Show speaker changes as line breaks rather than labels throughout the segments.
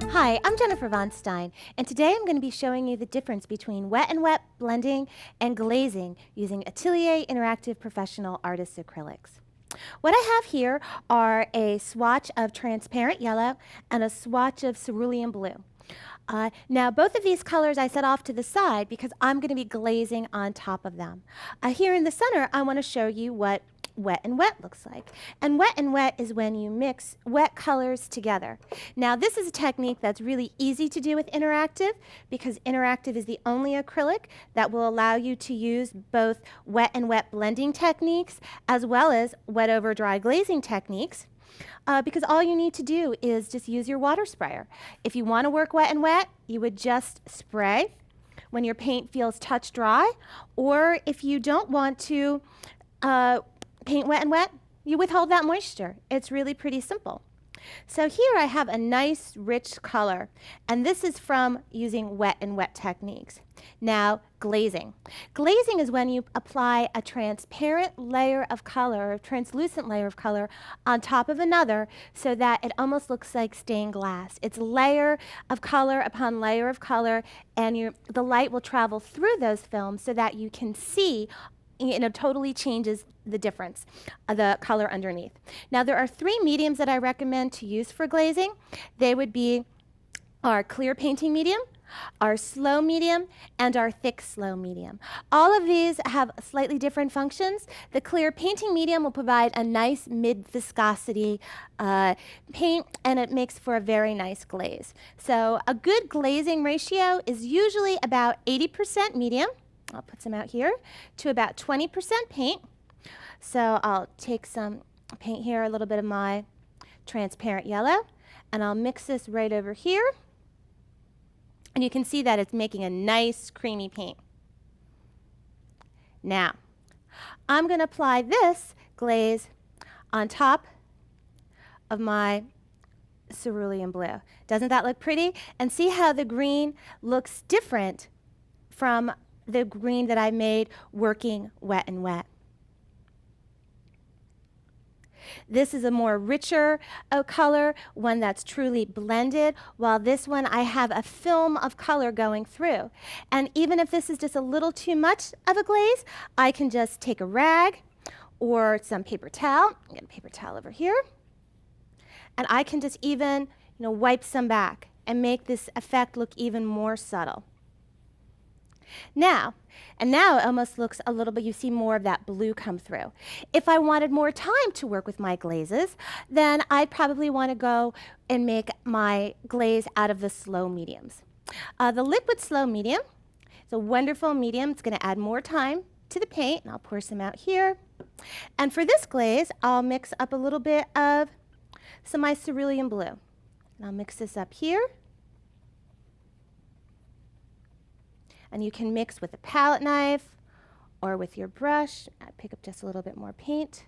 Hi, I'm Jennifer Von Stein, and today I'm going to be showing you the difference between wet and wet blending and glazing using Atelier Interactive Professional Artist Acrylics. What I have here are a swatch of transparent yellow and a swatch of cerulean blue. Now, both of these colors I set off to the side because I'm going to be glazing on top of them. Here in the center, I want to show you what wet and wet looks like. And wet is when you mix wet colors together. Now, this is a technique that's really easy to do with interactive because interactive is the only acrylic that will allow you to use both wet and wet blending techniques as well as wet over dry glazing techniques. Because all you need to do is just use your water sprayer. If you want to work wet and wet, you would just spray when your paint feels touch dry, or if you don't want to paint wet and wet, you withhold that moisture. It's really pretty simple. So here I have a nice rich color, and this is from using wet and wet techniques. Now, glazing. Glazing is when you apply a transparent layer of color, a translucent layer of color on top of another so that it almost looks like stained glass. It's layer of color upon layer of color, and the light will travel through those films so that you can see. It totally changes the difference, the color underneath. Now, there are three mediums that I recommend to use for glazing. They would be our clear painting medium, our slow medium, and our thick slow medium. All of these have slightly different functions. The clear painting medium will provide a nice mid-viscosity paint, and it makes for a very nice glaze. So a good glazing ratio is usually about 80% medium. I'll put some out here, to about 20% paint. So I'll take some paint here, a little bit of my transparent yellow, and I'll mix this right over here. And you can see that it's making a nice creamy paint. Now, I'm going to apply this glaze on top of my cerulean blue. Doesn't that look pretty? And see how the green looks different from the green that I made working wet and wet. This is a more richer color, one that's truly blended, while this one I have a film of color going through. And even if this is just a little too much of a glaze, I can just take a rag or some paper towel. I'll get a paper towel over here. And I can just even, wipe some back and make this effect look even more subtle. Now it almost looks a little bit, you see more of that blue come through. If I wanted more time to work with my glazes, then I'd probably want to go and make my glaze out of the slow mediums. The liquid slow medium is a wonderful medium. It's going to add more time to the paint, and I'll pour some out here. And for this glaze, I'll mix up a little bit of some of my cerulean blue. And I'll mix this up here. And you can mix with a palette knife or with your brush. I pick up just a little bit more paint.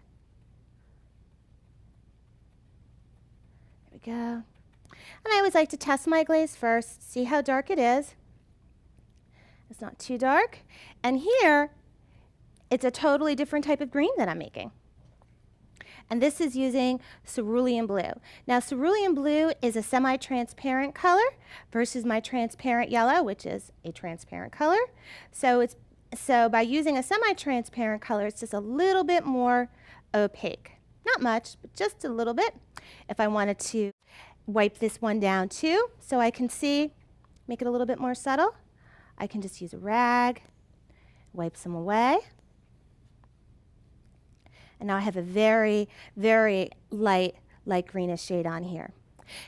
There we go. And I always like to test my glaze first, see how dark it is. It's not too dark. And here, it's a totally different type of green that I'm making. And this is using cerulean blue. Now, cerulean blue is a semi-transparent color versus my transparent yellow, which is a transparent color. So by using a semi-transparent color, it's just a little bit more opaque. Not much, but just a little bit. If I wanted to wipe this one down too, so I can see, make it a little bit more subtle, I can just use a rag, wipe some away. And now I have a very, very light greenish shade on here.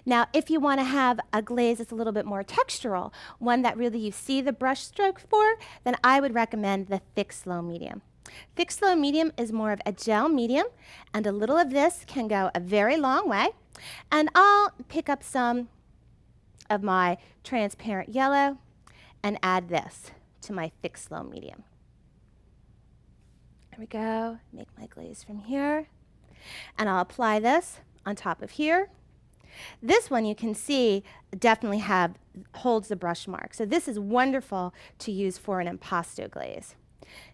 Now, if you want to have a glaze that's a little bit more textural, one that really you see the brush stroke for, then I would recommend the thick slow medium. Thick slow medium is more of a gel medium, and a little of this can go a very long way. And I'll pick up some of my transparent yellow and add this to my thick slow medium. There we go, make my glaze from here. And I'll apply this on top of here. This one you can see definitely holds the brush mark. So this is wonderful to use for an impasto glaze.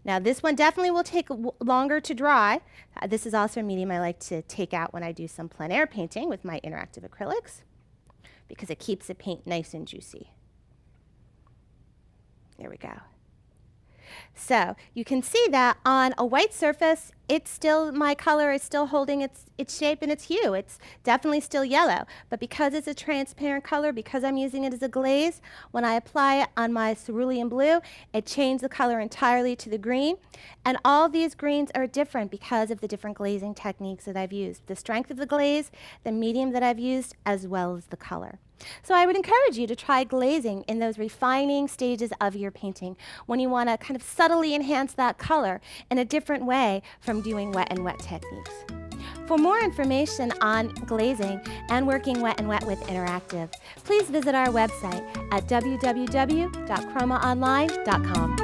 Now this one definitely will take longer to dry. This is also a medium I like to take out when I do some plein air painting with my interactive acrylics because it keeps the paint nice and juicy. There we go. So you can see that on a white surface, my color is still holding its shape and its hue. It's definitely still yellow, but because it's a transparent color, because I'm using it as a glaze, when I apply it on my cerulean blue, it changed the color entirely to the green. And all these greens are different because of the different glazing techniques that I've used. The strength of the glaze, the medium that I've used, as well as the color. So I would encourage you to try glazing in those refining stages of your painting when you want to kind of subtly enhance that color in a different way from doing wet and wet techniques. For more information on glazing and working wet and wet with interactive, please visit our website at www.chromaonline.com.